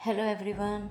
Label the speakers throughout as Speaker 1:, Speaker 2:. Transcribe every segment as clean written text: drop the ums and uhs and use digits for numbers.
Speaker 1: Hello everyone.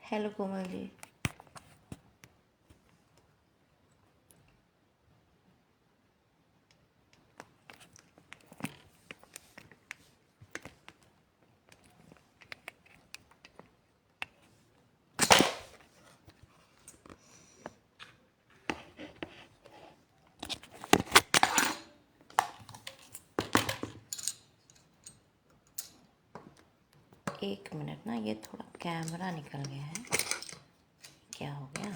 Speaker 1: Hello Komal ji. एक minute ना, ये थोड़ा कैमरा निकल गया है। क्या हो गया?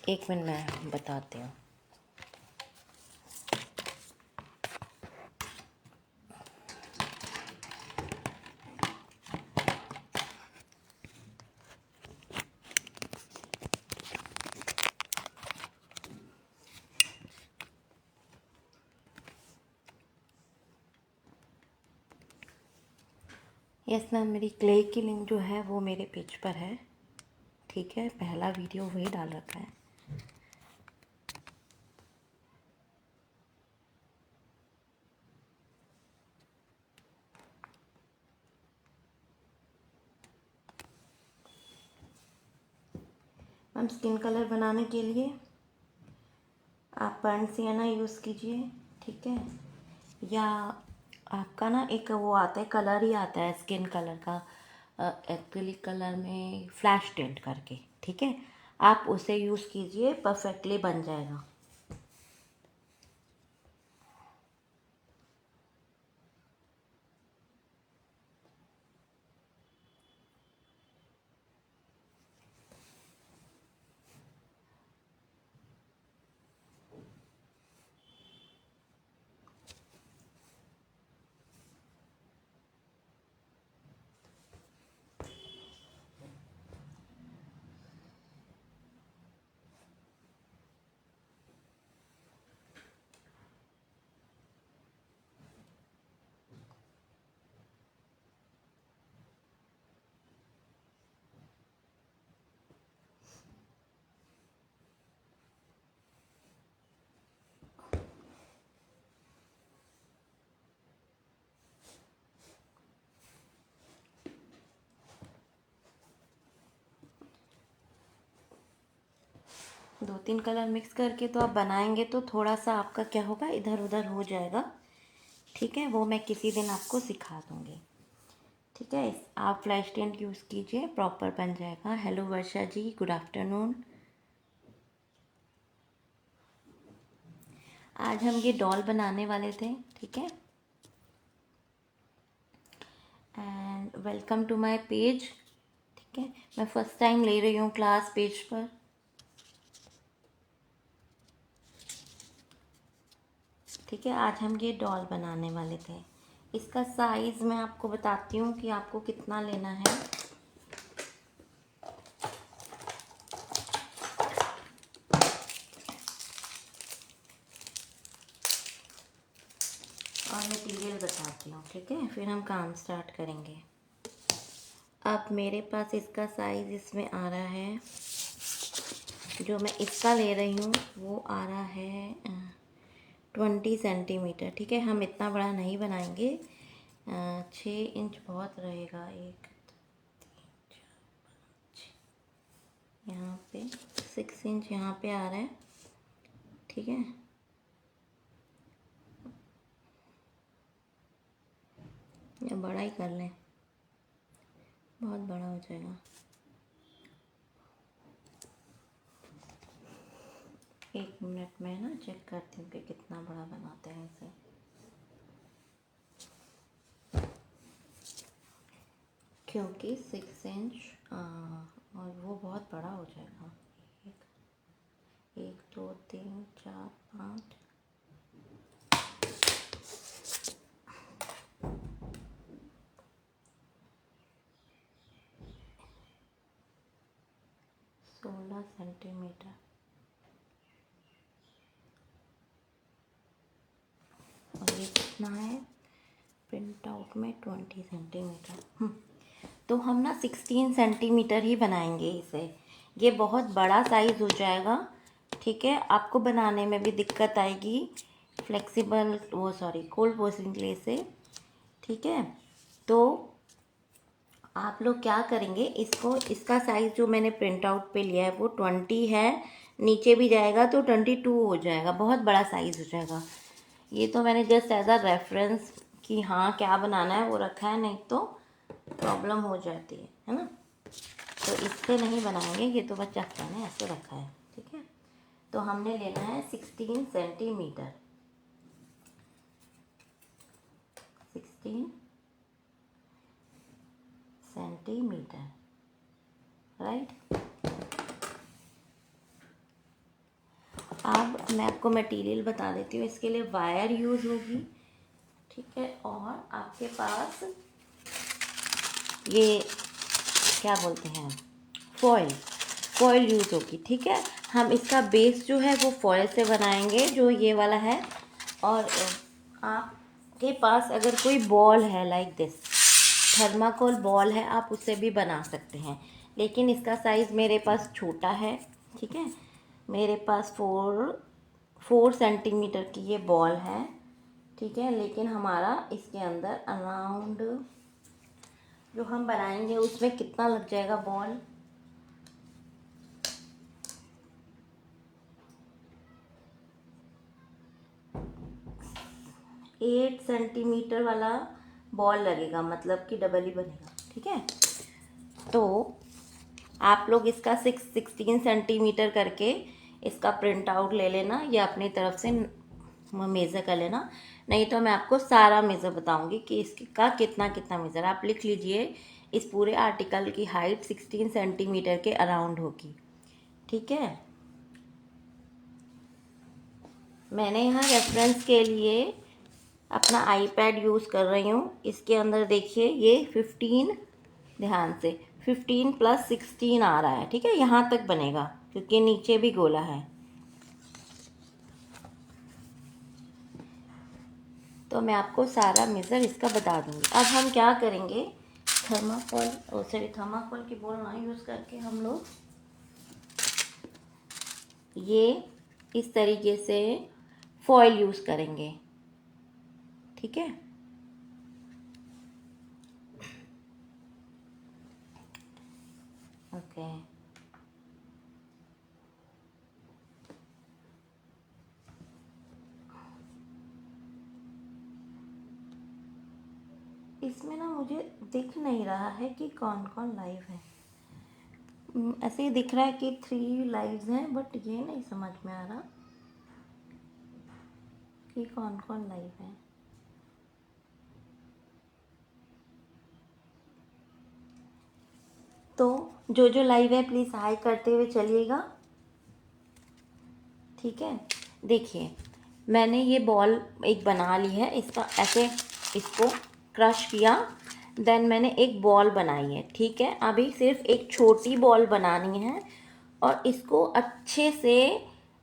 Speaker 1: एक मिनट मैं बताती हूँ। यस मैम, मेरी क्ले की लिंक जो है वो मेरे पेज पर है। ठीक है, पहला वीडियो वही डाल रखा है। मैम, स्किन कलर बनाने के लिए आप बर्न सियाना यूज़ कीजिए। ठीक है, या आपका ना एक वो आता है, कलर ही आता है स्किन कलर का, एक्रिलिक कलर में फ्लैश टिंट करके। ठीक है, आप उसे यूज़ कीजिए, परफेक्टली बन जाएगा। दो तीन कलर मिक्स करके तो आप बनाएंगे तो थोड़ा सा आपका क्या होगा, इधर उधर हो जाएगा। ठीक है, वो मैं किसी दिन आपको सिखा दूँगी। ठीक है, आप फ्लैश टिंट यूज़ कीजिए, प्रॉपर बन जाएगा। Hello Varsha ji, good afternoon. आज हम ये डॉल बनाने वाले थे। ठीक है, and welcome to my page. ठीक है, मैं फर्स्ट टाइम ले रही हूँ क्लास पेज पर। ठीक है, आज हम ये डॉल बनाने वाले थे। इसका साइज़ मैं आपको बताती हूँ कि आपको कितना लेना है। और मटेरियल बताती हूँ। ठीक है, फिर हम काम स्टार्ट करेंगे। अब मेरे पास इसका साइज़ इसमें आ रहा है, जो मैं इसका ले रही हूँ वो आ रहा है 20 सेंटीमीटर। ठीक है, हम इतना बड़ा नहीं बनाएंगे, 6 इंच बहुत रहेगा। एक, यहाँ पे 6 इंच यहाँ पे आ रहा है। ठीक है, या बड़ा ही कर लें, बहुत बड़ा हो जाएगा। एक मिनट में ना चेक करती हूँ कि कितना बड़ा बनाते हैं इसे। क्योंकि 6 इंच और वो बहुत बड़ा हो जाएगा। एक 2 3 4 5 16 सेंटीमीटर। और ये कितना है प्रिंट आउट में 20 सेंटीमीटर। तो हम ना 16 सेंटीमीटर ही बनाएंगे इसे। ये बहुत बड़ा साइज़ हो जाएगा, ठीक है। आपको बनाने में भी दिक्कत आएगी फ्लेक्सिबल कोल्ड वॉशिंग क्ले से, ठीक है। तो आप लोग क्या करेंगे, इसका साइज़ जो मैंने प्रिंट आउट पे लिया है वो 20 है, नीचे भी जाएगा तो 22 हो जाएगा, बहुत बड़ा साइज़ हो जाएगा। ये तो मैंने जस्ट एज अ रेफरेंस कि हाँ क्या बनाना है वो रखा है, नहीं तो प्रॉब्लम हो जाती है ना। तो इससे नहीं बनाएंगे, ये तो बच्चा ने ऐसे रखा है, ठीक है। तो हमने लेना है 16 सेंटीमीटर, 16 सेंटीमीटर, राइट। अब मैं आपको मटेरियल बता देती हूँ। इसके लिए वायर यूज़ होगी, ठीक है। और आपके पास ये क्या बोलते हैं, फॉयल यूज़ होगी, ठीक है। हम इसका बेस जो है वो फॉयल से बनाएंगे, जो ये वाला है। और आपके पास अगर कोई बॉल है लाइक दिस, थर्माकोल बॉल है, आप उससे भी बना सकते हैं। लेकिन इसका साइज़ मेरे पास छोटा है, ठीक है। मेरे पास 4 सेंटीमीटर की ये बॉल है, ठीक है। लेकिन हमारा इसके अंदर अराउंड जो हम बनाएंगे उसमें कितना लग जाएगा बॉल, 8 सेंटीमीटर वाला बॉल लगेगा, मतलब कि डबल ही बनेगा, ठीक है। तो आप लोग इसका 16 सेंटीमीटर करके इसका प्रिंट आउट ले लेना या अपनी तरफ से मेज़र कर लेना। नहीं तो मैं आपको सारा मेज़र बताऊंगी कि इसका कितना कितना मेज़र। आप लिख लीजिए, इस पूरे आर्टिकल की हाइट 16 सेंटीमीटर के अराउंड होगी, ठीक है। मैंने यहाँ रेफरेंस के लिए अपना आईपैड यूज़ कर रही हूँ। इसके अंदर देखिए ये 15, ध्यान से 15 + 16 आ रहा है, ठीक है। यहाँ तक बनेगा क्योंकि नीचे भी गोला है। तो मैं आपको सारा मेज़र इसका बता दूँगी। अब हम क्या करेंगे, थर्माकोल की बॉल ना यूज़ करके हम लोग ये इस तरीके से फॉयल यूज़ करेंगे, ठीक है। ओके, इसमें ना मुझे दिख नहीं रहा है कि कौन कौन लाइव है। ऐसे ही दिख रहा है कि 3 लाइव्स हैं, बट ये नहीं समझ में आ रहा कि कौन कौन लाइव है। तो जो जो लाइव है प्लीज़ हाई करते हुए चलिएगा, ठीक है। देखिए मैंने ये बॉल एक बना ली है, इसका ऐसे इसको क्रश किया, देन मैंने एक बॉल बनाई है, ठीक है। अभी सिर्फ एक छोटी बॉल बनानी है और इसको अच्छे से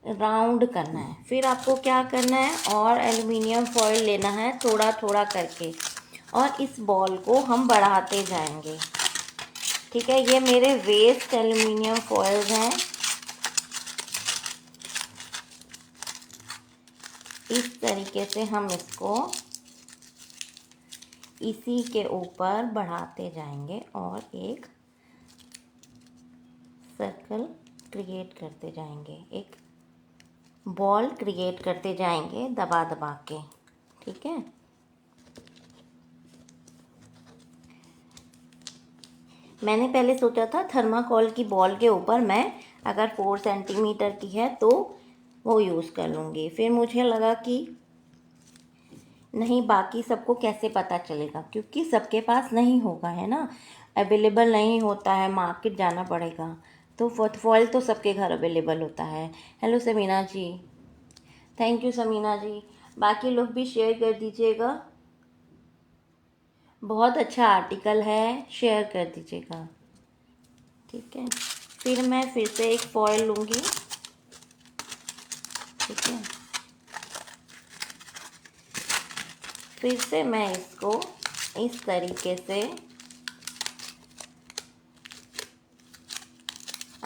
Speaker 1: राउंड करना है। फिर आपको क्या करना है, और एल्युमिनियम फॉयल लेना है थोड़ा थोड़ा करके, और इस बॉल को हम बढ़ाते जाएंगे, ठीक है। ये मेरे वेस्ट एल्युमिनियम फॉयल्स हैं। इस तरीके से हम इसको इसी के ऊपर बढ़ाते जाएंगे और एक सर्कल क्रिएट करते जाएंगे, एक बॉल क्रिएट करते जाएंगे दबा दबा के, ठीक है। मैंने पहले सोचा था थर्माकोल की बॉल के ऊपर मैं अगर 4 सेंटीमीटर की है तो वो यूज़ कर लूँगी। फिर मुझे लगा कि नहीं, बाकी सबको कैसे पता चलेगा, क्योंकि सबके पास नहीं होगा, है ना, अवेलेबल नहीं होता है, मार्केट जाना पड़ेगा। तो फॉइल तो सबके घर अवेलेबल होता है। Hello Sameena ji, thank you Sameena ji. बाकी लोग भी शेयर कर दीजिएगा, बहुत अच्छा आर्टिकल है, शेयर कर दीजिएगा, ठीक है। फिर मैं फिर से एक फॉइल लूँगी, ठीक है। फिर से मैं इसको इस तरीके से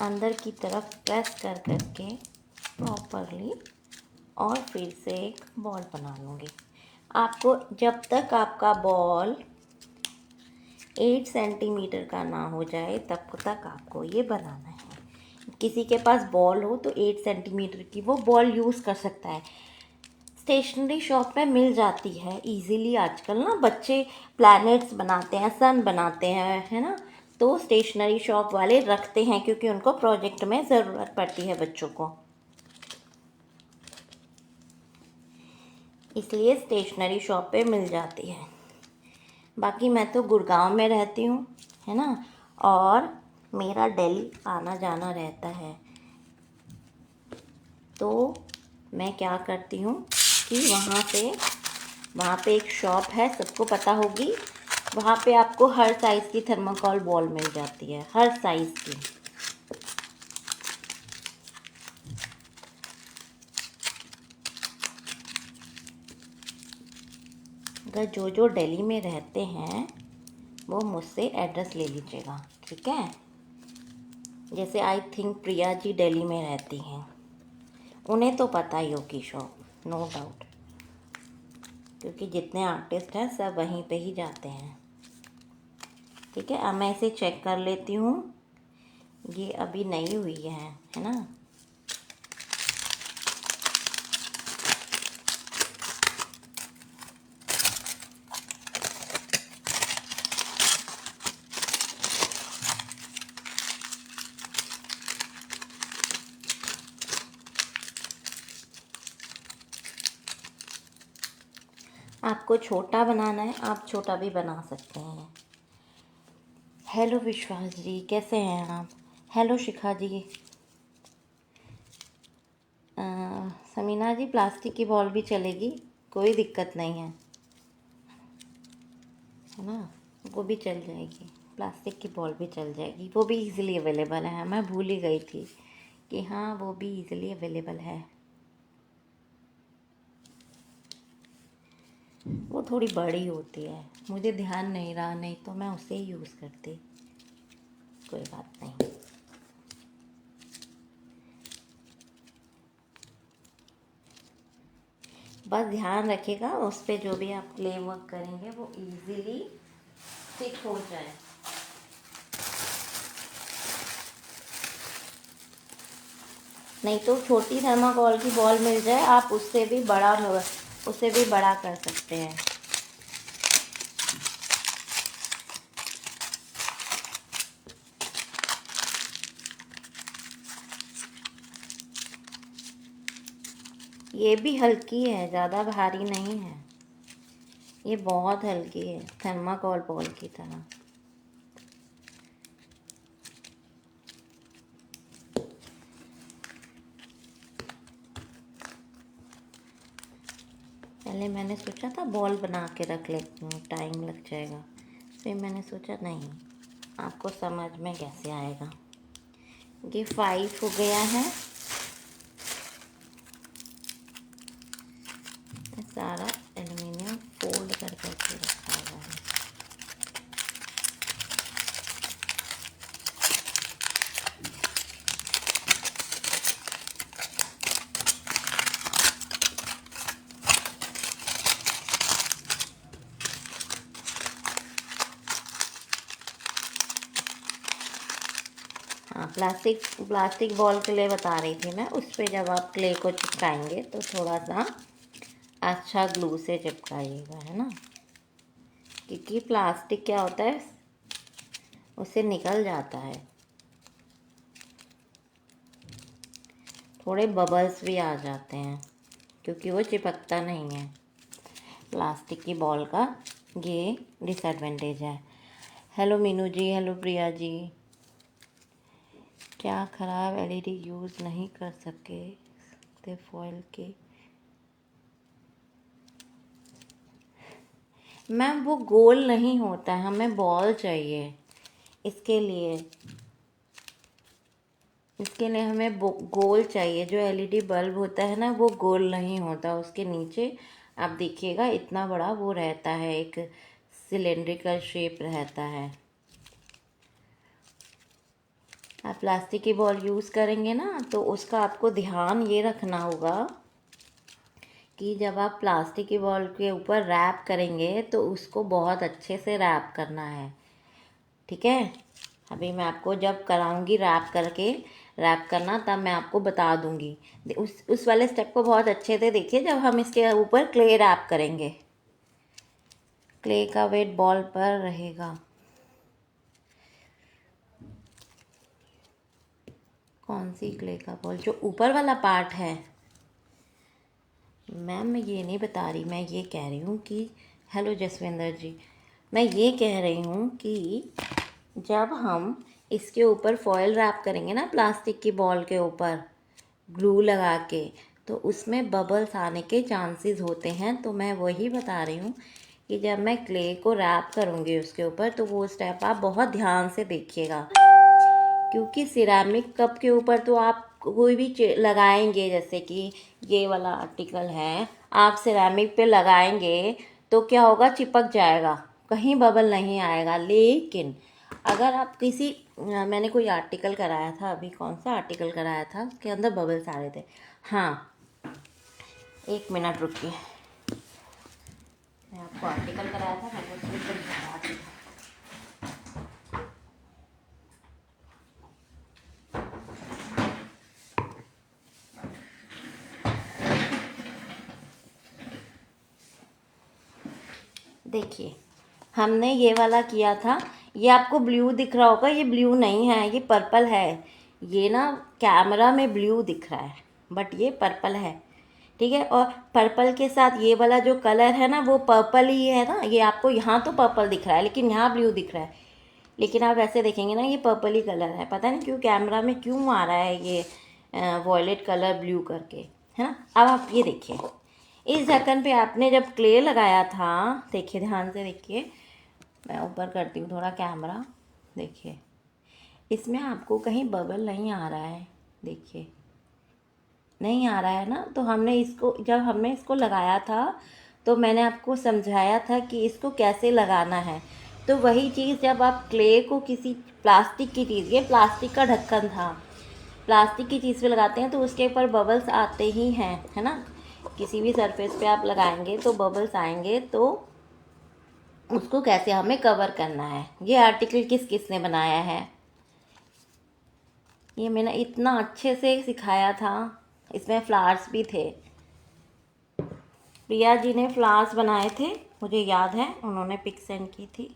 Speaker 1: अंदर की तरफ प्रेस कर करके प्रॉपरली और फिर से एक बॉल बना लूँगी। आपको जब तक आपका बॉल 8 सेंटीमीटर का ना हो जाए तब तक आपको ये बनाना है। किसी के पास बॉल हो तो 8 सेंटीमीटर की वो बॉल यूज़ कर सकता है। स्टेशनरी शॉप में मिल जाती है इजीली। आजकल ना बच्चे प्लैनेट्स बनाते हैं, सन बनाते हैं, है ना, तो स्टेशनरी शॉप वाले रखते हैं क्योंकि उनको प्रोजेक्ट में ज़रूरत पड़ती है बच्चों को, इसलिए स्टेशनरी शॉप पे मिल जाती है। बाकी मैं तो गुड़गांव में रहती हूँ, है ना, और मेरा दिल्ली आना जाना रहता है, तो मैं क्या करती हूँ कि वहाँ पे एक शॉप है, सबको पता होगी, वहाँ पे आपको हर साइज़ की थर्माकोल बॉल मिल जाती है, हर साइज़ की। अगर जो जो दिल्ली में रहते हैं वो मुझसे एड्रेस ले लीजिएगा, ठीक है। जैसे आई थिंक प्रिया जी दिल्ली में रहती हैं, उन्हें तो पता ही होगी शॉप, नो डाउट, क्योंकि जितने आर्टिस्ट हैं सब वहीं पे ही जाते हैं, ठीक है। अब मैं इसे चेक कर लेती हूँ, ये अभी नई हुई है ना। आपको छोटा बनाना है, आप छोटा भी बना सकते हैं। हेलो विश्वास जी, कैसे हैं आप? हेलो शिखा जी। समीना जी, प्लास्टिक की बॉल भी चलेगी, कोई दिक्कत नहीं है ना, वो भी चल जाएगी, प्लास्टिक की बॉल भी चल जाएगी, वो भी इजीली अवेलेबल है। मैं भूल ही गई थी कि हाँ, वो भी इजीली अवेलेबल है। वो थोड़ी बड़ी होती है, मुझे ध्यान नहीं रहा, नहीं तो मैं उसे ही यूज़ करती, कोई बात नहीं। बस ध्यान रखिएगा उस पर जो भी आप क्ले वर्क करेंगे वो इजीली स्टिक हो जाए। नहीं तो छोटी थर्माकोल की बॉल मिल जाए, आप उससे भी बड़ा कर सकते हैं। ये भी हल्की है, ज़्यादा भारी नहीं है, ये बहुत हल्की है, थर्माकोल बॉल की तरह। पहले मैंने सोचा था बॉल बना के रख लेती हूँ, टाइम लग जाएगा, फिर मैंने सोचा नहीं, आपको समझ में कैसे आएगा। ये 5 हो गया है, सारा एल्युमिनियम फोल्ड कर करके रखा हुआ है। हाँ, प्लास्टिक बॉल के लिए बता रही थी मैं, उस पर जब आप क्ले को चिपकाएंगे तो थोड़ा सा अच्छा ग्लू से चिपकाइएगा, है ना, क्योंकि प्लास्टिक क्या होता है, उससे निकल जाता है। थोड़े बबल्स भी आ जाते हैं क्योंकि वो चिपकता नहीं है। प्लास्टिक की बॉल का ये डिसएडवांटेज है। हेलो मीनू जी, हेलो प्रिया जी। क्या ख़राब एलईडी यूज़ नहीं कर सकते फॉइल के? मैम वो गोल नहीं होता है, हमें बॉल चाहिए। इसके लिए हमें गोल चाहिए। जो एलईडी बल्ब होता है ना, वो गोल नहीं होता। उसके नीचे आप देखिएगा इतना बड़ा वो रहता है, एक सिलेंड्रिकल शेप रहता है। आप प्लास्टिक की बॉल यूज़ करेंगे ना, तो उसका आपको ध्यान ये रखना होगा कि जब आप प्लास्टिक की बॉल के ऊपर रैप करेंगे तो उसको बहुत अच्छे से रैप करना है, ठीक है। अभी मैं आपको जब कराऊंगी रैप करना, तब मैं आपको बता दूंगी। उस वाले स्टेप को बहुत अच्छे से देखिए जब हम इसके ऊपर क्ले रैप करेंगे। क्ले का वेट बॉल पर रहेगा। कौन सी क्ले का बॉल? जो ऊपर वाला पार्ट है। मैम मैं ये नहीं बता रही, मैं ये कह रही हूँ कि हेलो जसविंदर जी, मैं ये कह रही हूँ कि जब हम इसके ऊपर फॉयल रैप करेंगे ना, प्लास्टिक की बॉल के ऊपर ग्लू लगा के, तो उसमें बबल्स आने के चांसेस होते हैं। तो मैं वही बता रही हूँ कि जब मैं क्ले को रैप करूँगी उसके ऊपर, तो वो स्टेप आप बहुत ध्यान से देखिएगा। क्योंकि सिरेमिक कप के ऊपर तो आप कोई भी लगाएंगे, जैसे कि ये वाला आर्टिकल है, आप सिरेमिक पे लगाएंगे तो क्या होगा, चिपक जाएगा, कहीं बबल नहीं आएगा। लेकिन अगर आप मैंने कोई आर्टिकल कराया था, अभी कौन सा आर्टिकल कराया था, उसके अंदर बबल्स आ रहे थे। हाँ, 1 मिनट रुकिए, मैं आपको आर्टिकल कराया था, मैं उसको बता दी। देखिए, हमने ये वाला किया था। ये आपको ब्लू दिख रहा होगा, ये ब्लू नहीं है, ये पर्पल है। ये ना कैमरा में ब्लू दिख रहा है, बट ये पर्पल है, ठीक है। और पर्पल के साथ ये वाला जो कलर है ना, वो पर्पल ही है ना। ये आपको यहाँ तो पर्पल दिख रहा है, लेकिन यहाँ ब्लू दिख रहा है। लेकिन आप ऐसे देखेंगे ना, ये पर्पल ही कलर है। पता नहीं क्यों कैमरा में क्यों आ रहा है ये वॉयलेट कलर ब्लू करके, है ना। अब आप ये देखिए, इस ढक्कन पे आपने जब क्ले लगाया था, देखिए ध्यान से देखिए, मैं ऊपर करती हूँ थोड़ा कैमरा, देखिए इसमें आपको कहीं बबल नहीं आ रहा है। देखिए नहीं आ रहा है ना। तो जब हमने इसको लगाया था, तो मैंने आपको समझाया था कि इसको कैसे लगाना है। तो वही चीज़ जब आप क्ले को किसी प्लास्टिक की चीज़, ये प्लास्टिक का ढक्कन था, प्लास्टिक की चीज़ पे लगाते हैं तो उसके ऊपर बबल्स आते ही हैं, है ना। किसी भी सरफेस पे आप लगाएंगे तो बबल्स आएंगे। तो उसको कैसे हमें कवर करना है, ये आर्टिकल किसने बनाया है, ये मैंने इतना अच्छे से सिखाया था। इसमें फ्लावर्स भी थे, प्रिया जी ने फ्लावर्स बनाए थे, मुझे याद है, उन्होंने पिक सेंड की थी।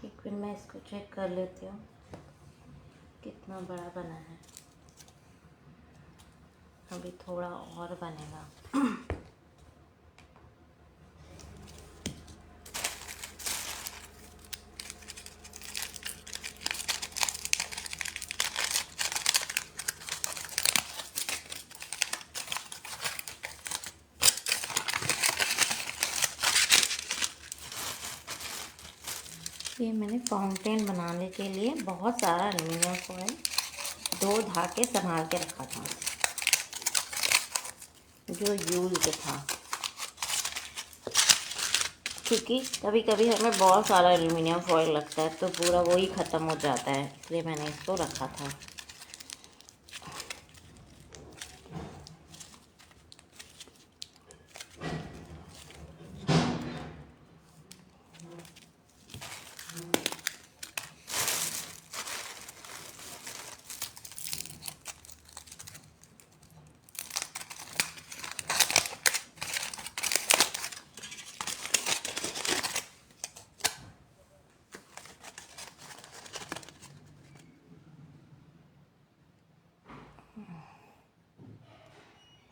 Speaker 1: एक मिनट मैं इसको चेक कर लेती हूँ कितना बड़ा बना है। अभी थोड़ा और बनेगा। ये मैंने फाउंटेन बनाने के लिए बहुत सारा एल्युमिनियम फॉयल 2 धागे संभाल के रखा था, जो यूज था। क्योंकि कभी कभी हमें बहुत सारा एल्युमिनियम फॉइल लगता है तो पूरा वही ख़त्म हो जाता है, इसलिए मैंने इसको रखा था।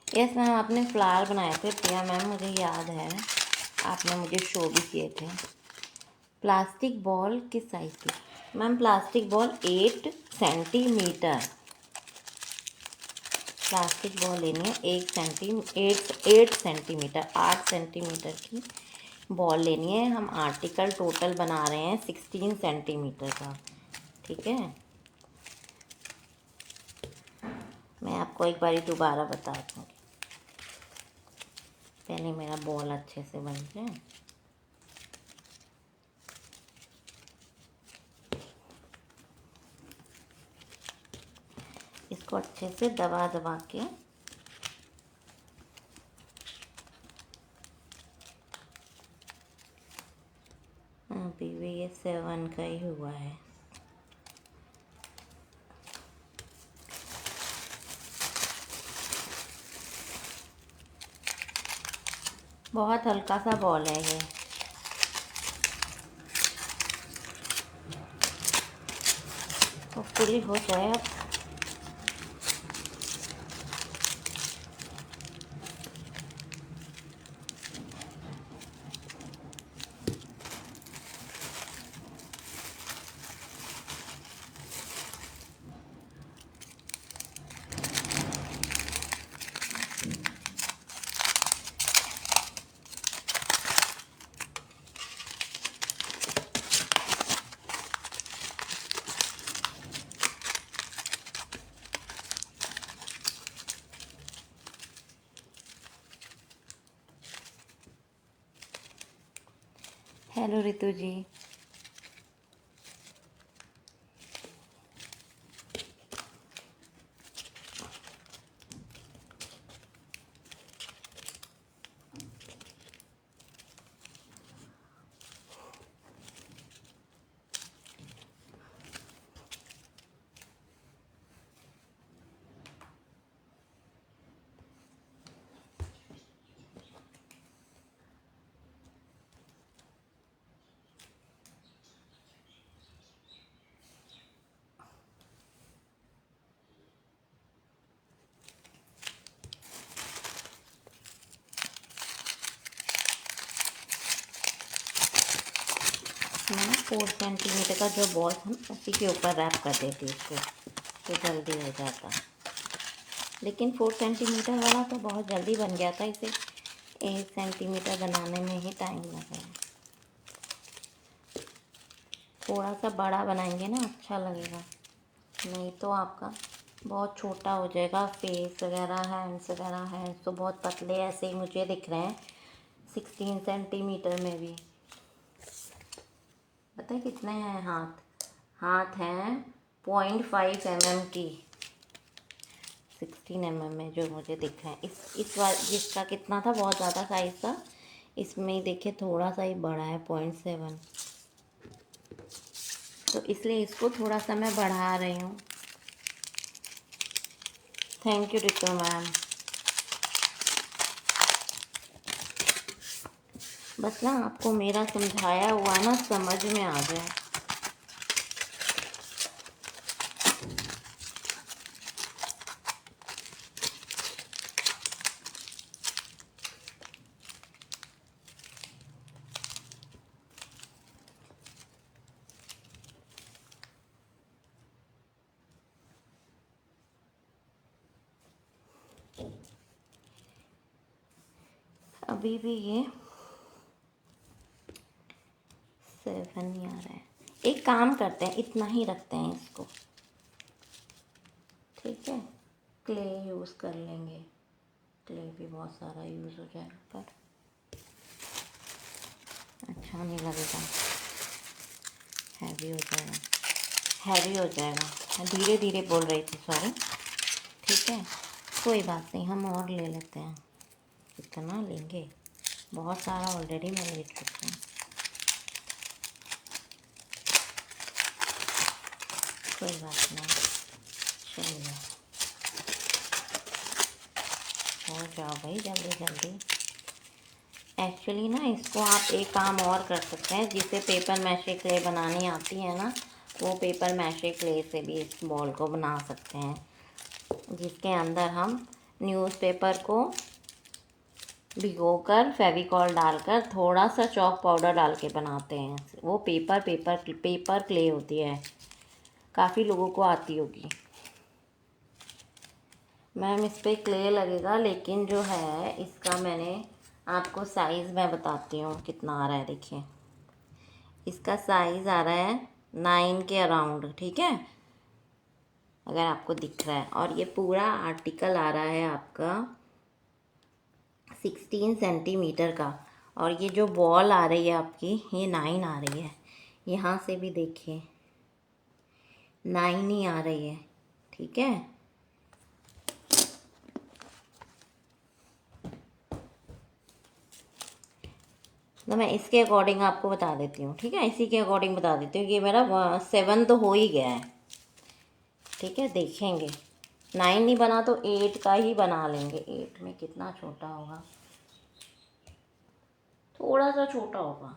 Speaker 1: यस मैम, आपने फ्लावर बनाए थे प्रिया मैम, मुझे याद है, आपने मुझे शो भी किए थे। प्लास्टिक बॉल किस साइज़ की? Ma'am plastic ball 8 centimetre plastic ball लेनी है। 8 सेंटीमीटर 8 सेंटीमीटर की बॉल लेनी है। हम आर्टिकल टोटल बना रहे हैं 16 सेंटीमीटर का, ठीक है। मैं आपको एक बारी दोबारा बता दूँगी, पहले मेरा बॉल अच्छे से बन जाए। इसको अच्छे से दबा दबा के अभी भी ये 7 का ही हुआ है। बहुत हल्का सा बॉल है ये। तो पूरी हो जाए अब। हेलो रितु जी। मैं 4 सेंटीमीटर का जो बॉल था उसी के ऊपर रैप कर देती उसको, तो जल्दी हो जाता। लेकिन 4 सेंटीमीटर वाला तो बहुत जल्दी बन गया था, इसे 8 सेंटीमीटर बनाने में ही टाइम लगा। थोड़ा सा बड़ा बनाएंगे ना अच्छा लगेगा, नहीं तो आपका बहुत छोटा हो जाएगा। फेस वगैरह हैंड्स तो बहुत पतले ऐसे ही मुझे दिख रहे हैं 16 सेंटीमीटर में भी। पता है कितने हैं हाथ? हाथ हैं 0.5 mm की, 16 mm में जो मुझे दिख रहा है। इस बार जिसका कितना था, बहुत ज़्यादा साइज़ था, इसमें ही देखिए थोड़ा सा ही बड़ा है 0.7, तो इसलिए इसको थोड़ा सा मैं बढ़ा रही हूँ। Thank you Ritu ma'am. बस ना आपको मेरा समझाया हुआ ना समझ में आ जाए। अभी भी ये 7 नहीं आ रहा है। एक काम करते हैं, इतना ही रखते हैं इसको, ठीक है। क्ले यूज़ कर लेंगे, क्ले भी बहुत सारा यूज़ हो जाएगा। पर अच्छा नहीं लगेगा, हैवी हो जाएगा, हैवी हो जाएगा। मैं धीरे धीरे बोल रही थी, सॉरी। ठीक है, कोई बात नहीं, हम और ले लेते हैं। कितना लेंगे, बहुत सारा ऑलरेडी मैं ले चुकी हूँ। कोई बात नहीं, चलिए हो जाओ भाई जल्दी जल्दी। एक्चुअली ना इसको आप एक काम और कर सकते हैं, जिसे पेपर मैशे क्ले बनानी आती है ना, वो पेपर मैशे क्ले से भी इस बॉल को बना सकते हैं, जिसके अंदर हम न्यूज़पेपर को भिगोकर फेविकॉल डालकर थोड़ा सा चॉक पाउडर डाल के बनाते हैं। वो पेपर क्ले होती है, काफ़ी लोगों को आती होगी। मैम इस पर क्ले लगेगा, लेकिन जो है इसका मैंने आपको साइज़ मैं बताती हूँ कितना आ रहा है। देखिए इसका साइज़ आ रहा है 9 के अराउंड, ठीक है, अगर आपको दिख रहा है। और ये पूरा आर्टिकल आ रहा है आपका 16 सेंटीमीटर का। और ये जो बॉल आ रही है आपकी, ये 9 आ रही है। यहाँ से भी देखिए 9 ही आ रही है, ठीक है। तो मैं इसके अकॉर्डिंग आपको बता देती हूँ, ठीक है, इसी के अकॉर्डिंग बता देती हूँ। ये मेरा 7 तो हो ही गया है, ठीक है। देखेंगे 9 नहीं बना तो 8 का ही बना लेंगे। 8 में कितना छोटा होगा, थोड़ा सा छोटा होगा,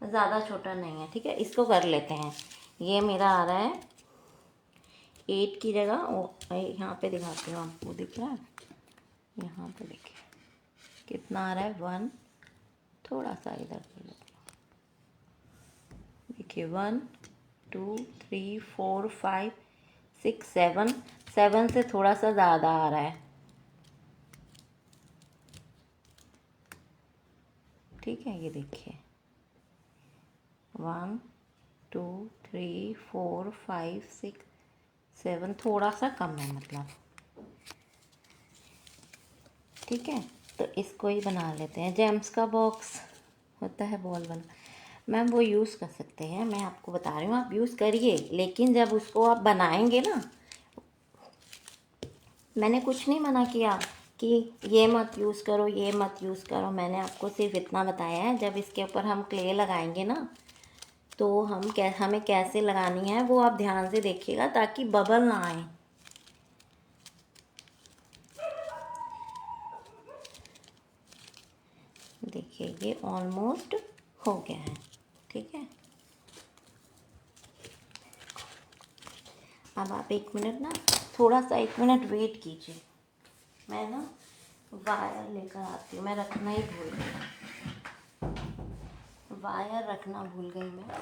Speaker 1: ज़्यादा छोटा नहीं है, ठीक है। इसको कर लेते हैं। ये मेरा आ रहा है 8 की जगह, यहाँ पे दिखाती हूँ आपको, दिख रहा है, यहाँ पे देखिए कितना आ रहा है 1, थोड़ा सा इधर कर लेते हैं, देखिए 1 2 3 4 5 6 7, 7 से थोड़ा सा ज़्यादा आ रहा है, ठीक है। ये देखिए 1 2 3 4 5 6 7, थोड़ा सा कम है मतलब, ठीक है। तो इसको ही बना लेते हैं। जेम्स का बॉक्स होता है बॉल वाला, मैम वो यूज़ कर सकते हैं, मैं आपको बता रही हूँ, आप यूज़ करिए। लेकिन जब उसको आप बनाएंगे ना, मैंने कुछ नहीं मना किया कि ये मत यूज़ करो, ये मत यूज़ करो। मैंने आपको सिर्फ इतना बताया है, जब इसके ऊपर हम क्ले लगाएंगे ना, तो हमें कैसे लगानी है वो आप ध्यान से देखिएगा, ताकि बबल ना आए। देखिए ये ऑलमोस्ट हो गया है, ठीक है। अब आप 1 मिनट ना, थोड़ा सा 1 मिनट वेट कीजिए। मैं ना वायर लेकर आती हूँ, मैं रखना ही भूल गई, वायर रखना भूल गई मैं।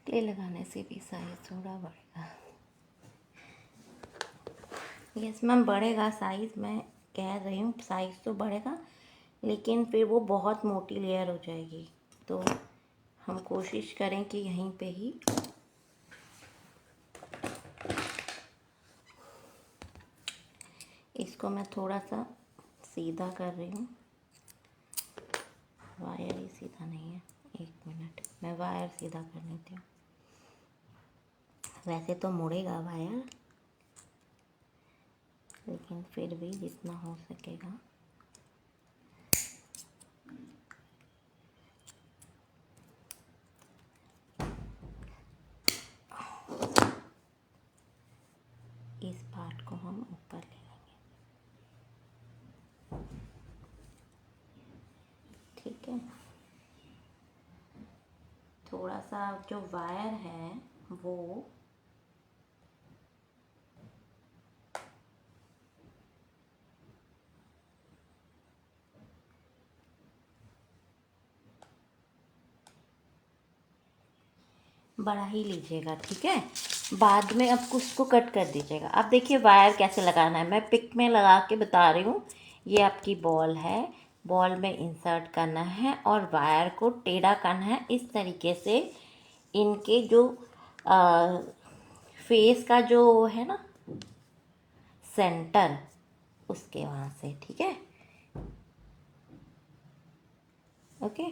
Speaker 1: क्ले लगाने से भी साइज़ थोड़ा बढ़ेगा। यस मैम बढ़ेगा साइज़, मैं कह रही हूँ साइज़ तो बढ़ेगा, लेकिन फिर वो बहुत मोटी लेयर हो जाएगी। तो हम कोशिश करें कि यहीं पे ही इसको मैं थोड़ा सा सीधा कर रही हूँ। वायर ही सीधा नहीं है, 1 मिनट मैं वायर सीधा कर लेती हूँ। वैसे तो मुड़ेगा वायर, लेकिन फिर भी जितना हो सकेगा। इस पार्ट को हम ऊपर ले लेंगे, ठीक है। थोड़ा सा जो वायर है वो बढ़ा ही लीजिएगा, ठीक है। बाद में अब उसको कट कर दीजिएगा। अब देखिए वायर कैसे लगाना है, मैं पिक में लगा के बता रही हूँ। ये आपकी बॉल है, बॉल में इंसर्ट करना है और वायर को टेढ़ा करना है इस तरीके से। इनके जो फेस का जो है ना सेंटर, उसके वहाँ से, ठीक है। ओके।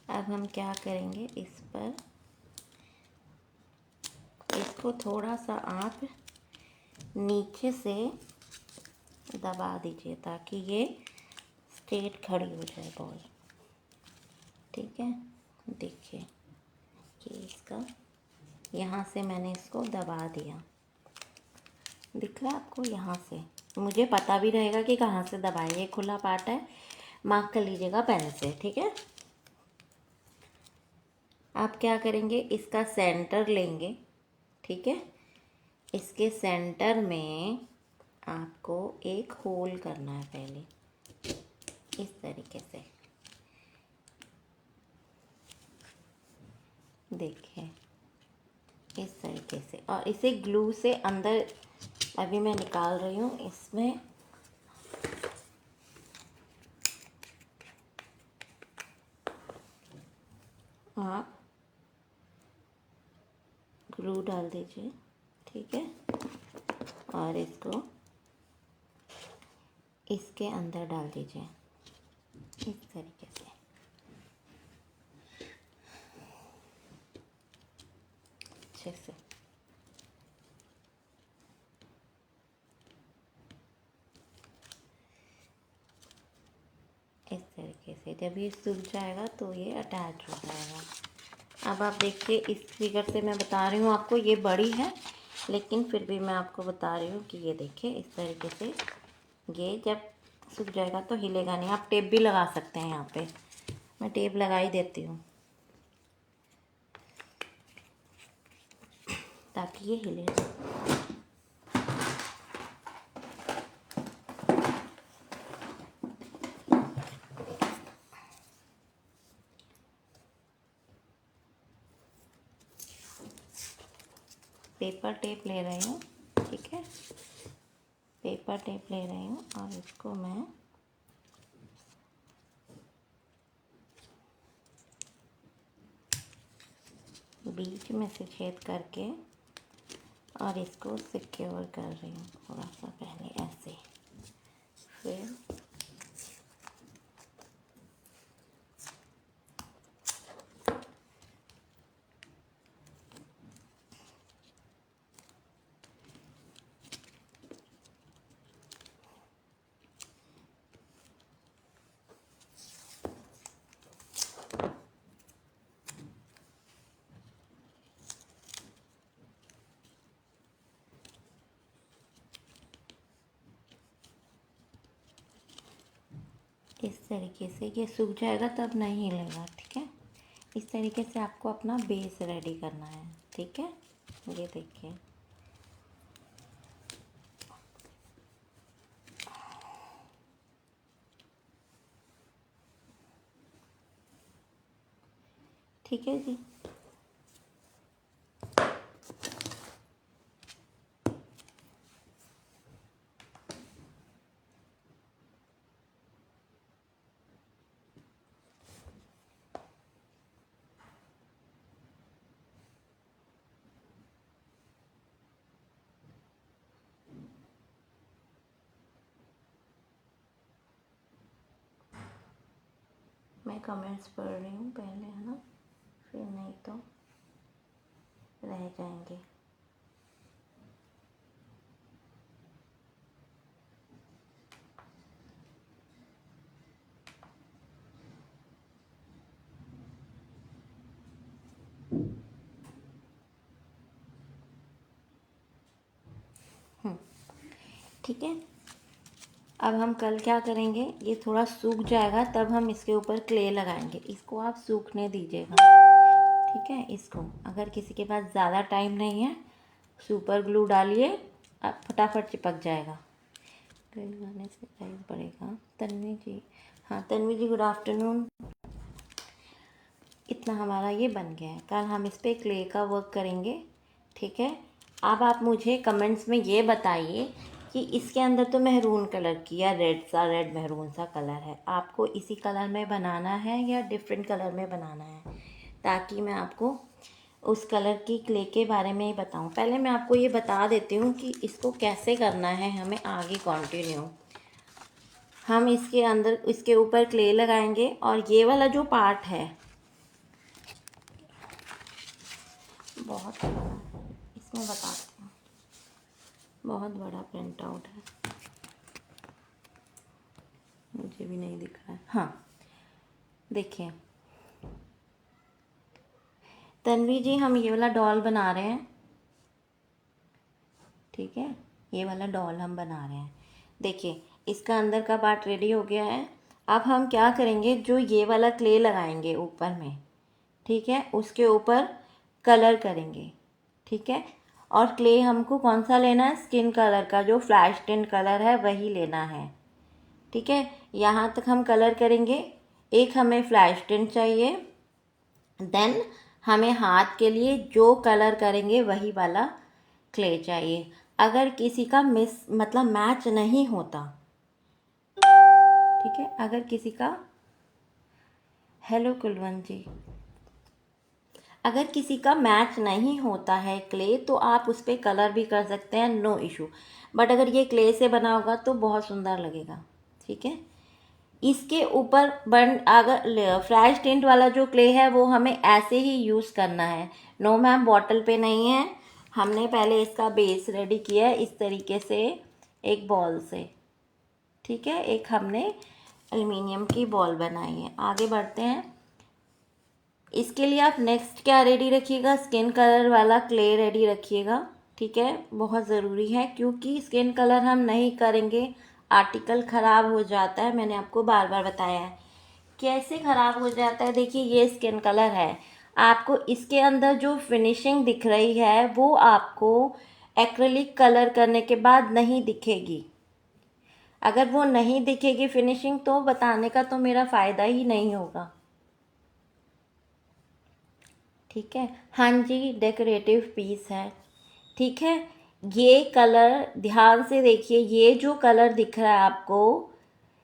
Speaker 1: अब हम क्या करेंगे, इस पर इसको थोड़ा सा आप नीचे से दबा दीजिए ताकि ये स्ट्रेट खड़ी हो जाए बॉल, ठीक है। देखिए कि इसका यहाँ से मैंने इसको दबा दिया, दिख रहा है आपको। यहाँ से मुझे पता भी रहेगा कि कहाँ से दबाए। ये खुला पार्ट है, मार्क कर लीजिएगा पेन से, ठीक है। आप क्या करेंगे, इसका सेंटर लेंगे, ठीक है। इसके सेंटर में आपको एक होल करना है पहले, इस तरीके से। देखिए इस तरीके से, और इसे ग्लू से अंदर अभी मैं निकाल रही हूँ। इसमें आप ग्लू डाल दीजिए, ठीक है। और इसको इसके अंदर डाल दीजिए इस तरीके से, अच्छे से। इस तरीके से जब ये सूख जाएगा तो ये अटैच हो जाएगा। अब आप देखिए, इस फिगर से मैं बता रही हूँ आपको, ये बड़ी है लेकिन फिर भी मैं आपको बता रही हूँ कि ये देखिए इस तरीके से ये जब सूख जाएगा तो हिलेगा नहीं। आप टेप भी लगा सकते हैं, यहाँ पे मैं टेप लगा ही देती हूँ ताकि ये हिले। पेपर टेप ले रही हूँ, ठीक है। पेपर टेप ले रही हूँ और इसको मैं बीच में से छेद करके और इसको सिक्योर कर रही हूँ थोड़ा सा पहले ऐसे। फिर इस तरीके से ये सूख जाएगा तब नहीं हिलेगा, ठीक है। इस तरीके से आपको अपना बेस रेडी करना है, ठीक है। ये देखिए, ठीक है जी। मैं कमेंट्स पढ़ रही हूँ पहले, है ना, फिर नहीं तो रह जाएंगे। ठीक है, अब हम कल क्या करेंगे, ये थोड़ा सूख जाएगा तब हम इसके ऊपर क्ले लगाएंगे। इसको आप सूखने दीजिएगा, ठीक है। इसको अगर किसी के पास ज़्यादा टाइम नहीं है, सुपर ग्लू डालिए, आप फटाफट चिपक जाएगा। क्ले लगाने से प्राइस बढ़ेगा। तन्वी जी, हाँ तन्वी जी, गुड आफ्टरनून। इतना हमारा ये बन गया है। कल हम इस पर क्ले का वर्क करेंगे, ठीक है। अब आप मुझे कमेंट्स में ये बताइए कि इसके अंदर तो मैरून कलर की या रेड मैरून सा कलर है, आपको इसी कलर में बनाना है या डिफरेंट कलर में बनाना है, ताकि मैं आपको उस कलर की क्ले के बारे में ही बताऊं। पहले मैं आपको ये बता देती हूँ कि इसको कैसे करना है हमें आगे कंटिन्यू। हम इसके अंदर, इसके ऊपर क्ले लगाएंगे और ये वाला जो पार्ट है बहुत बड़ा है, इसमें बताती हूँ, बहुत बड़ा प्रिंट आउट है, मुझे भी नहीं दिख रहा है। हाँ देखिए तन्वी जी, हम ये वाला डॉल बना रहे हैं, ठीक है। ये वाला डॉल हम बना रहे हैं। देखिए इसका अंदर का पार्ट रेडी हो गया है। अब हम क्या करेंगे, जो ये वाला क्ले लगाएंगे ऊपर में, ठीक है, उसके ऊपर कलर करेंगे, ठीक है। और क्ले हमको कौन सा लेना है, स्किन कलर का, जो फ्लैश टिंट कलर है वही लेना है, ठीक है। यहाँ तक हम कलर करेंगे। एक हमें फ्लैश टिंट चाहिए, देन हमें हाथ के लिए जो कलर करेंगे वही वाला क्ले चाहिए। अगर किसी का मतलब मैच नहीं होता, ठीक है, अगर किसी का, हेलो कुलवंत जी, अगर किसी का मैच नहीं होता है क्ले, तो आप उस पर कलर भी कर सकते हैं, नो इशू। बट अगर ये क्ले से बना होगा तो बहुत सुंदर लगेगा, ठीक है। इसके ऊपर अगर फ्लैश टिंट वाला जो क्ले है वो हमें ऐसे ही यूज़ करना है, नो मैम बॉटल पे नहीं है। हमने पहले इसका बेस रेडी किया है इस तरीके से, एक बॉल से, ठीक है। एक हमने एल्युमिनियम की बॉल बनाई है। आगे बढ़ते हैं। इसके लिए आप नेक्स्ट क्या रेडी रखिएगा, स्किन कलर वाला क्ले रेडी रखिएगा, ठीक है, बहुत ज़रूरी है, क्योंकि स्किन कलर हम नहीं करेंगे आर्टिकल ख़राब हो जाता है। मैंने आपको बार बार बताया है कैसे ख़राब हो जाता है। देखिए ये स्किन कलर है, आपको इसके अंदर जो फिनिशिंग दिख रही है वो आपको एक्रेलिक कलर करने के बाद नहीं दिखेगी। अगर वो नहीं दिखेगी फिनिशिंग, तो बताने का तो मेरा फ़ायदा ही नहीं होगा, ठीक है। हाँ जी, डेकोरेटिव पीस है, ठीक है। ये कलर ध्यान से देखिए, ये जो कलर दिख रहा है आपको,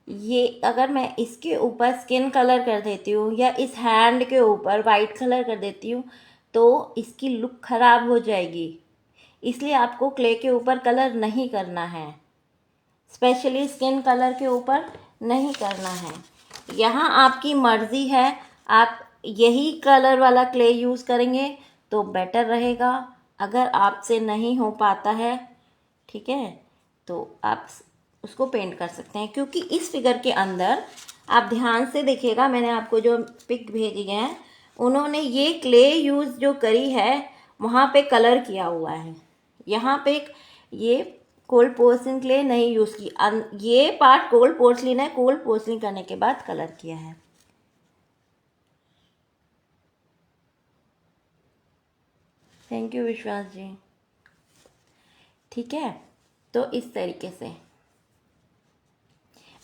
Speaker 1: ये अगर मैं इसके ऊपर स्किन कलर कर देती हूँ या इस हैंड के ऊपर वाइट कलर कर देती हूँ तो इसकी लुक ख़राब हो जाएगी। इसलिए आपको क्ले के ऊपर कलर नहीं करना है, स्पेशली स्किन कलर के ऊपर नहीं करना है। यहाँ आपकी मर्ज़ी है, आप यही कलर वाला क्ले यूज़ करेंगे तो बेटर रहेगा। अगर आपसे नहीं हो पाता है, ठीक है, तो आप उसको पेंट कर सकते हैं। क्योंकि इस फिगर के अंदर आप ध्यान से देखिएगा, मैंने आपको जो पिक भेजी है, उन्होंने ये क्ले यूज़ जो करी है वहाँ पे कलर किया हुआ है। यहाँ पे ये कोल्ड पोर्सिन क्ले नहीं यूज़ की, ये पार्ट कोल्ड पोर्सलिन है, कोल्ड पोर्सलिन करने के बाद कलर किया है। थैंक यू विश्वास जी। ठीक है, तो इस तरीके से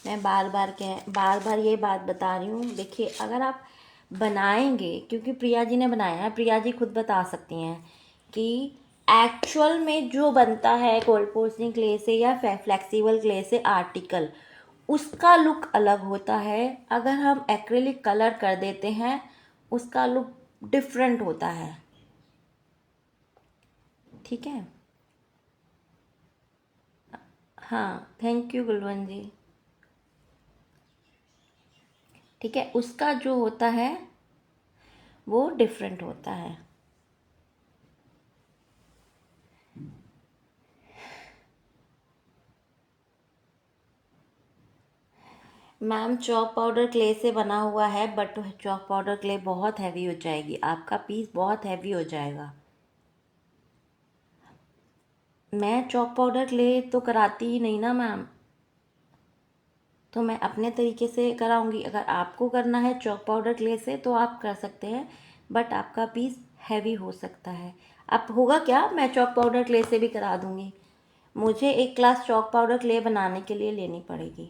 Speaker 1: मैं बार बार ये बात बता रही हूँ। देखिए, अगर आप बनाएंगे, क्योंकि प्रिया जी ने बनाया है, प्रिया जी खुद बता सकती हैं कि एक्चुअल में जो बनता है कोल्ड पोर्सलिन क्ले से या फ्लेक्सिबल क्ले से आर्टिकल, उसका लुक अलग होता है। अगर हम एक्रेलिक कलर कर देते हैं, उसका लुक डिफरेंट होता है। ठीक है, हाँ, थैंक यू गुलवन जी। ठीक है, उसका जो होता है वो डिफरेंट होता है। मैम, चॉक पाउडर क्ले से बना हुआ है, बट चॉक पाउडर क्ले बहुत हैवी हो जाएगी, आपका पीस बहुत हैवी हो जाएगा। मैं चॉक पाउडर क्ले तो कराती ही नहीं ना मैम, तो मैं अपने तरीके से कराऊंगी। अगर आपको करना है चॉक पाउडर क्ले से तो आप कर सकते हैं, बट आपका पीस हैवी हो सकता है। अब होगा क्या, मैं चॉक पाउडर क्ले से भी करा दूंगी। मुझे 1 ग्लास चॉक पाउडर क्ले बनाने के लिए लेनी पड़ेगी,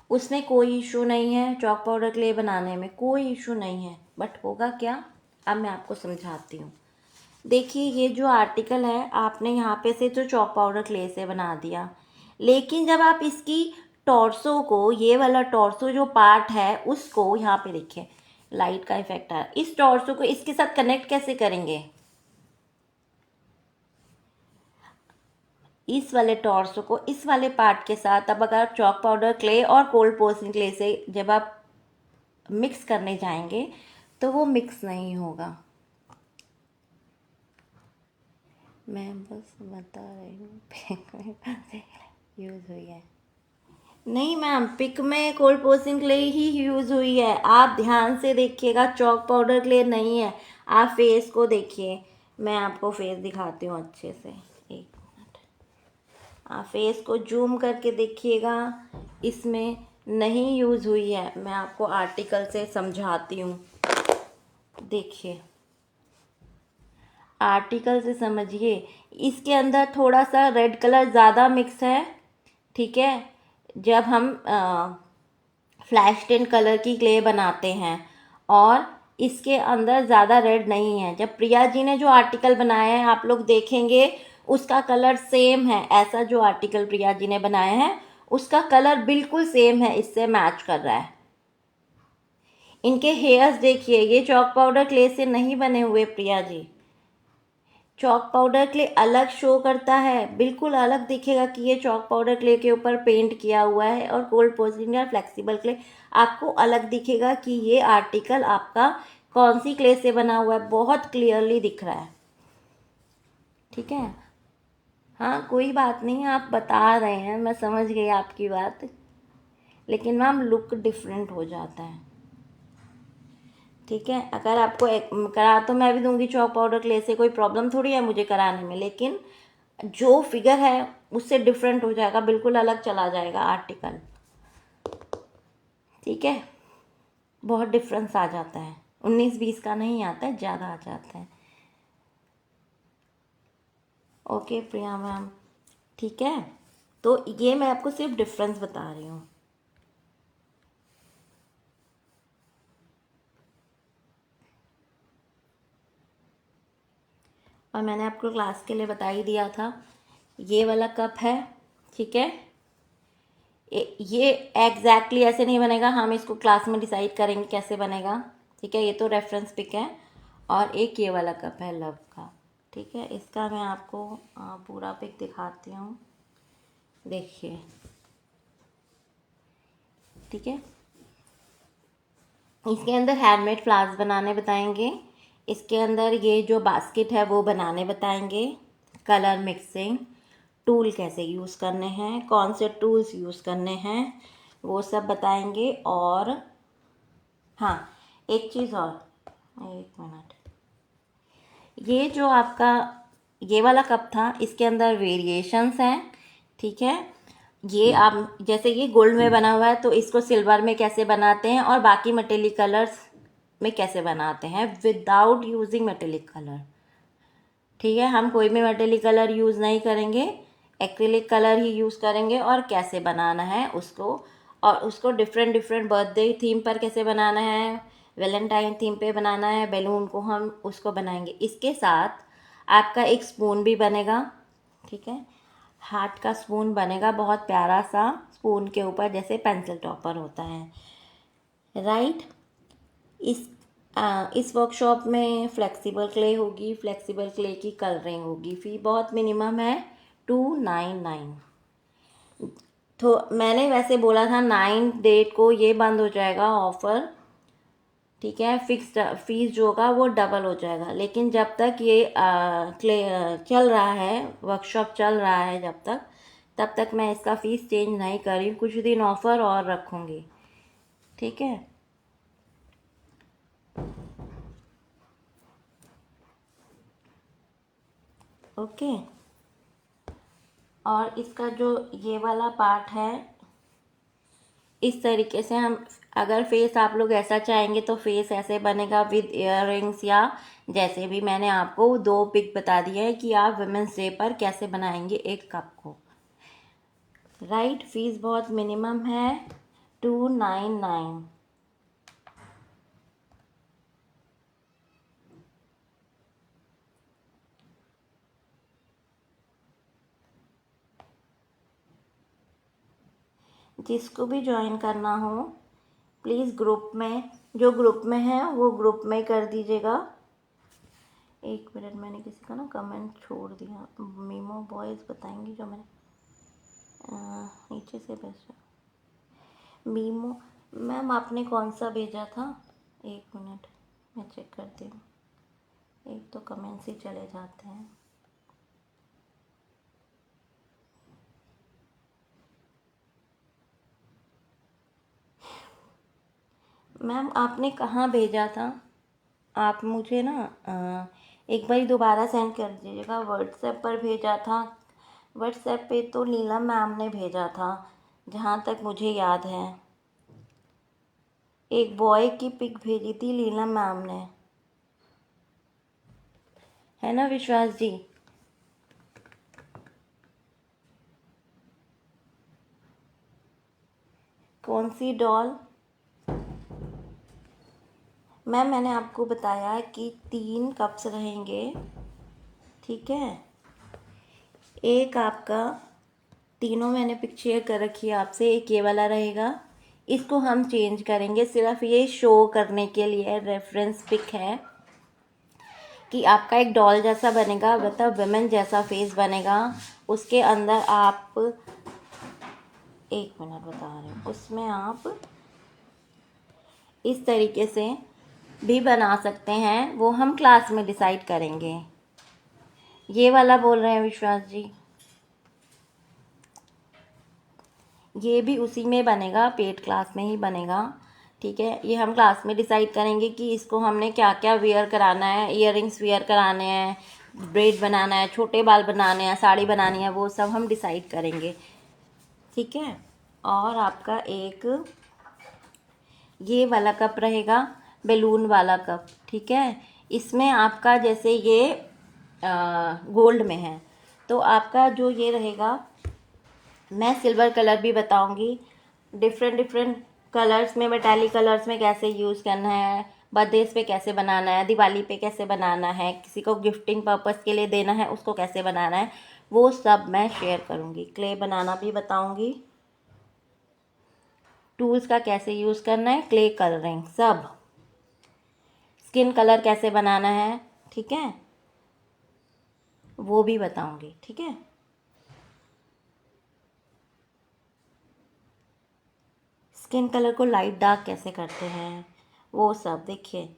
Speaker 1: उसमें कोई इशू नहीं है। चॉक पाउडर क्ले बनाने में कोई इशू नहीं है, बट होगा क्या, अब मैं आपको समझाती हूँ। देखिए, ये जो आर्टिकल है, आपने यहाँ पे से जो चॉक पाउडर क्ले से बना दिया, लेकिन जब आप इसकी टॉर्सो को, ये वाला टॉर्सो जो पार्ट है, उसको यहाँ पे देखिए, लाइट का इफेक्ट आ रहा है, इस टॉर्सो को इसके साथ कनेक्ट कैसे करेंगे? इस वाले टॉर्सो को इस वाले पार्ट के साथ, अब अगर चॉक पाउडर क्ले और कोल्ड पोर्सलिन क्ले से जब आप मिक्स करने जाएंगे तो वो मिक्स नहीं होगा। मैं बस बता रही हूँ पिक में यूज़ हुई है। नहीं मैम, पिक में कोल्ड पोर्सलिन क्ले ही यूज़ हुई है, आप ध्यान से देखिएगा, चॉक पाउडर क्ले नहीं है। आप फेस को देखिए, मैं आपको फेस दिखाती हूँ अच्छे से, एक मिनट। आप फेस को जूम करके देखिएगा, इसमें नहीं यूज़ हुई है। मैं आपको आर्टिकल से समझाती हूँ, देखिए, आर्टिकल से समझिए। इसके अंदर थोड़ा सा रेड कलर ज़्यादा मिक्स है, ठीक है। जब हम फ्लैश टिंट कलर की क्ले बनाते हैं, और इसके अंदर ज़्यादा रेड नहीं है। जब प्रिया जी ने जो आर्टिकल बनाया है, आप लोग देखेंगे उसका कलर सेम है। ऐसा जो आर्टिकल प्रिया जी ने बनाया है, उसका कलर बिल्कुल सेम है, इससे मैच कर रहा है। इनके हेयर्स देखिए, ये चॉक पाउडर क्ले से नहीं बने हुए Priya ji. Chalk powder clay अलग शो करता है, बिल्कुल अलग दिखेगा कि ये चॉक पाउडर क्ले के ऊपर पेंट किया हुआ है, और कोल्ड पोर्सलिन या फ्लेक्सिबल क्ले आपको अलग दिखेगा कि ये आर्टिकल आपका कौन सी क्ले से बना हुआ है, बहुत क्लियरली दिख रहा है। ठीक है, हाँ कोई बात नहीं, आप बता रहे हैं, मैं समझ गई आपकी बात, लेकिन मैम लुक डिफरेंट हो जाता है। ठीक है, अगर आपको करा तो मैं भी दूंगी चॉक पाउडर क्ले से, कोई प्रॉब्लम थोड़ी है मुझे कराने में, लेकिन जो फिगर है उससे डिफरेंट हो जाएगा, बिल्कुल अलग चला जाएगा आर्टिकल। ठीक है, बहुत डिफरेंस आ जाता है, 19-20 का नहीं आता है, ज़्यादा आ जाता है। ओके प्रिया मैम, ठीक है, तो ये मैं आपको सिर्फ डिफरेंस बता रही हूँ। और मैंने आपको क्लास के लिए बता ही दिया था, ये वाला कप है, ठीक है। ये एग्जैक्टली ऐसे नहीं बनेगा, हम इसको क्लास में डिसाइड करेंगे कैसे बनेगा, ठीक है। ये तो रेफरेंस पिक है, और एक ये वाला कप है लव का, ठीक है। इसका मैं आपको पूरा पिक दिखाती हूँ, देखिए, ठीक है। इसके अंदर हैंडमेड फ्लावर्स बनाने बताएंगे, इसके अंदर ये जो बास्केट है वो बनाने बताएंगे, कलर मिक्सिंग, टूल कैसे यूज़ करने हैं, कौन से टूल्स यूज़ करने हैं, वो सब बताएंगे। और हाँ, एक चीज़ और, एक मिनट, ये जो आपका ये वाला कप था, इसके अंदर वेरिएशंस हैं, ठीक है। ये आप जैसे ये गोल्ड में बना हुआ है तो इसको सिल्वर में कैसे बनाते हैं और बाकी मेटेलिक कलर्स में कैसे बनाते हैं विदाउट यूजिंग मेटेलिक कलर, ठीक है। हम कोई भी मेटेलिक कलर यूज़ नहीं करेंगे, एक्रिलिक कलर ही यूज़ करेंगे और कैसे बनाना है उसको, और उसको डिफरेंट डिफरेंट बर्थडे थीम पर कैसे बनाना है, वैलेंटाइन थीम पे बनाना है, बैलून को हम उसको बनाएंगे। इसके साथ आपका एक स्पून भी बनेगा, ठीक है। हार्ट का स्पून बनेगा, बहुत प्यारा सा स्पून के ऊपर जैसे पेंसिल टॉपर होता है, राइट। इस इस वर्कशॉप में फ्लेक्सिबल क्ले होगी, फ्लेक्सिबल क्ले की कलरिंग होगी। फ़ी बहुत मिनिमम है 299। तो मैंने वैसे बोला था 9 डेट को ये बंद हो जाएगा ऑफ़र, ठीक है। फिक्स्ड फीस जो होगा वो डबल हो जाएगा, लेकिन जब तक ये क्ले चल रहा है, वर्कशॉप चल रहा है जब तक, तब तक मैं इसका फ़ीस चेंज नहीं करी, कुछ दिन ऑफ़र और रखूँगी, ठीक है। ओके। और इसका जो ये वाला पार्ट है, इस तरीके से हम, अगर फेस आप लोग ऐसा चाहेंगे तो फेस ऐसे बनेगा विद इयररिंग्स, या जैसे भी मैंने आपको 2 पिक बता दिए हैं कि आप वुमेंस डे पर कैसे बनाएंगे एक कप को, राइट। फीस बहुत मिनिमम है 299। जिसको भी ज्वाइन करना हो प्लीज़ ग्रुप में, जो ग्रुप में है वो ग्रुप में कर दीजिएगा। एक मिनट, मैंने किसी का ना कमेंट छोड़ दिया, मीमो बॉयज़ बताएंगे जो मैंने नीचे से भेजा। मीमो मैम आपने कौन सा भेजा था, एक मिनट मैं चेक करती हूँ, एक तो कमेंट्स ही चले जाते हैं। मैम आपने कहाँ भेजा था, आप मुझे ना एक बार दोबारा सेंड कर दीजिएगा। व्हाट्सएप पर भेजा था, व्हाट्सएप पे तो नीलम मैम ने भेजा था जहाँ तक मुझे याद है। एक बॉय की पिक भेजी थी नीलम मैम ने, है ना विश्वास जी। कौन सी डॉल मैम, मैंने आपको बताया कि 3 कप्स रहेंगे, ठीक है। एक आपका, तीनों मैंने पिक शेयर कर रखी है आपसे, एक ये वाला रहेगा, इसको हम चेंज करेंगे, सिर्फ ये शो करने के लिए रेफरेंस पिक है कि आपका एक डॉल जैसा बनेगा, मतलब वुमेन जैसा फेस बनेगा। उसके अंदर आप, एक मिनट बता रहे हूँ, उसमें आप इस तरीके से भी बना सकते हैं, वो हम क्लास में डिसाइड करेंगे। ये वाला बोल रहे हैं विश्वास जी, ये भी उसी में बनेगा, पेड क्लास में ही बनेगा, ठीक है। ये हम क्लास में डिसाइड करेंगे कि इसको हमने क्या क्या वेयर कराना है, इयररिंग्स वेयर कराने हैं, ब्रेड बनाना है, छोटे बाल बनाने हैं, साड़ी बनानी है, वो सब हम डिसाइड करेंगे, ठीक है। और आपका एक ये वाला कप रहेगा, बैलून वाला कप, ठीक है। इसमें आपका जैसे ये गोल्ड में है, तो आपका जो ये रहेगा, मैं सिल्वर कलर भी बताऊंगी, डिफरेंट डिफरेंट कलर्स में, मेटालिक कलर्स में कैसे यूज़ करना है, बर्थडेज पे कैसे बनाना है, दिवाली पे कैसे बनाना है, किसी को गिफ्टिंग पर्पस के लिए देना है उसको कैसे बनाना है, वो सब मैं शेयर करूँगी। क्ले बनाना भी बताऊँगी, टूल्स का कैसे यूज़ करना है, क्ले कलरिंग सब, स्किन कलर कैसे बनाना है, ठीक है, वो भी बताऊँगी, ठीक है। स्किन कलर को लाइट डार्क कैसे करते हैं वो सब देखिए।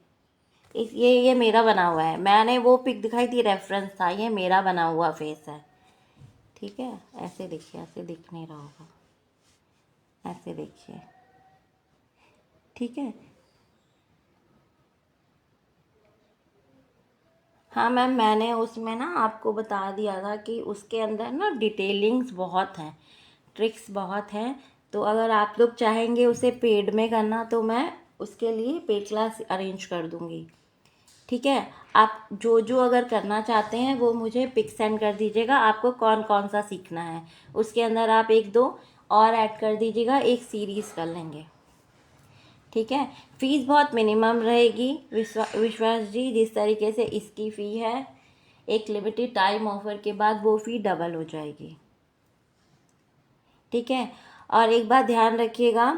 Speaker 1: इस ये मेरा बना हुआ है, मैंने वो पिक दिखाई थी, रेफरेंस था, ये मेरा बना हुआ फेस है, ठीक है। ऐसे देखिए, ऐसे दिख नहीं रहा होगा, ऐसे देखिए, ठीक है। हाँ मैम, मैंने उसमें ना आपको बता दिया था कि उसके अंदर ना डिटेलिंग्स बहुत हैं, ट्रिक्स बहुत हैं। तो अगर आप लोग चाहेंगे उसे पेड में करना तो मैं उसके लिए पेड क्लास अरेंज कर दूँगी। ठीक है, आप जो जो अगर करना चाहते हैं वो मुझे पिक सेंड कर दीजिएगा, आपको कौन कौन सा सीखना है। उसके अंदर आप एक दो और ऐड कर दीजिएगा, एक सीरीज़ कर लेंगे। ठीक है, फ़ीस बहुत मिनिमम रहेगी विश्वास जी। जिस तरीके से इसकी फ़ी है, एक लिमिटेड टाइम ऑफर के बाद वो फ़ी डबल हो जाएगी। ठीक है, और एक बात ध्यान रखिएगा,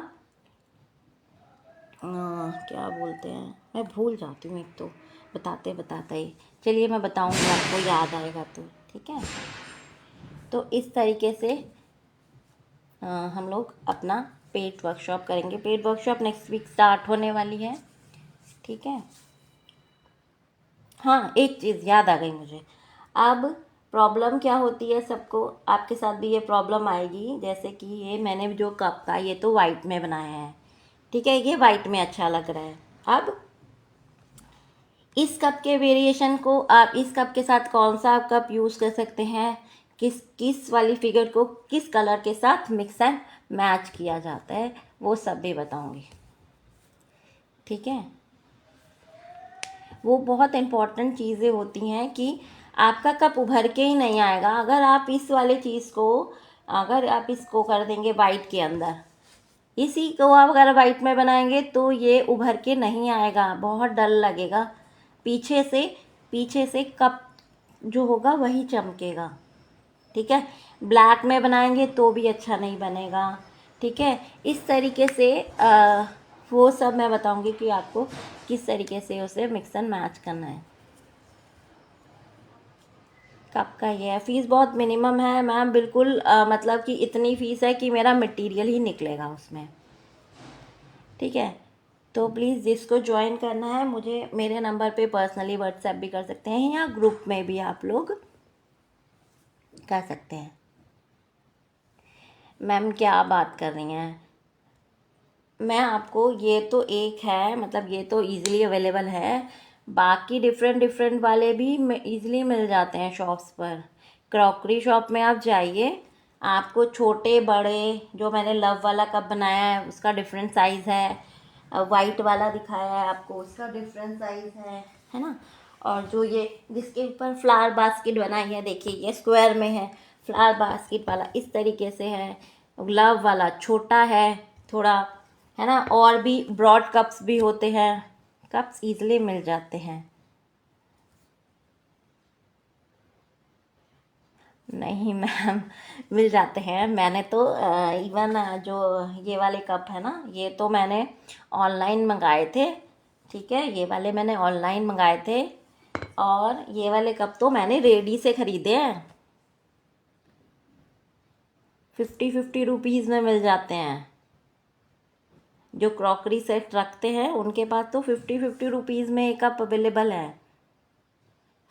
Speaker 1: क्या बोलते हैं, मैं भूल जाती हूँ एक तो बताते बताते ही। चलिए मैं बताऊँगी, आपको याद आएगा तो। ठीक है, तो इस तरीके से हम लोग अपना पेड वर्कशॉप करेंगे। Paid workshop next week start होने वाली है। ठीक है, हाँ एक चीज़ याद आ गई मुझे। अब प्रॉब्लम क्या होती है, सबको आपके साथ भी ये प्रॉब्लम आएगी। जैसे कि ये मैंने जो कप का, ये तो वाइट में बनाया है, ठीक है, ये वाइट में अच्छा लग रहा है। अब इस कप के वेरिएशन को आप इस कप के साथ कौन सा कप यूज़ कर सकते हैं, किस किस वाली फिगर को किस कलर के साथ मिक्स एंड मैच किया जाता है, वो सब भी बताऊंगी। ठीक है, वो बहुत इम्पॉर्टेंट चीज़ें होती हैं कि आपका कप उभर के ही नहीं आएगा अगर आप इस वाले चीज़ को, अगर आप इसको कर देंगे वाइट के अंदर, इसी को आप अगर वाइट में बनाएंगे तो ये उभर के नहीं आएगा, बहुत डर लगेगा। पीछे से कप जो होगा वही चमकेगा। ठीक है, ब्लैक में बनाएंगे तो भी अच्छा नहीं बनेगा। ठीक है, इस तरीके से वो सब मैं बताऊंगी कि आपको किस तरीके से उसे मिक्स एंड मैच करना है। कप का ये है, फ़ीस बहुत मिनिमम है मैम, बिल्कुल मतलब कि इतनी फ़ीस है कि मेरा मटेरियल ही निकलेगा उसमें। ठीक है, तो प्लीज़ जिसको ज्वाइन करना है मुझे मेरे नंबर पे पर्सनली व्हाट्सएप भी कर सकते हैं या ग्रुप में भी आप लोग कर सकते हैं। मैम क्या बात कर रही हैं, मैं आपको, ये तो एक है, मतलब ये तो इजीली अवेलेबल है, बाकी डिफरेंट डिफरेंट वाले भी इजीली मिल जाते हैं शॉप्स पर। क्रॉकरी शॉप में आप जाइए, आपको छोटे बड़े, जो मैंने लव वाला कप बनाया है उसका डिफरेंट साइज़ है, वाइट वाला दिखाया है आपको उसका डिफरेंट साइज़ है ना। और जो ये जिसके ऊपर फ्लावर बास्केट बनाई है, देखिए ये स्क्वायर में है, फ्लावर बास्केट वाला इस तरीके से है, लव वाला छोटा है थोड़ा, है ना। और भी ब्रॉड कप्स भी होते हैं, कप्स इजीली मिल जाते हैं। नहीं मैम, मिल जाते हैं, मैंने तो इवन जो ये वाले कप है ना, ये तो मैंने ऑनलाइन मंगाए थे। ठीक है, ये वाले मैंने ऑनलाइन मंगाए थे, और ये वाले कप तो मैंने रेडी से ख़रीदे हैं, 50-50 रुपीज़ में मिल जाते हैं। जो क्रॉकरी सेट रखते हैं उनके पास तो 50-50 रुपीज़ में एक कप अवेलेबल है।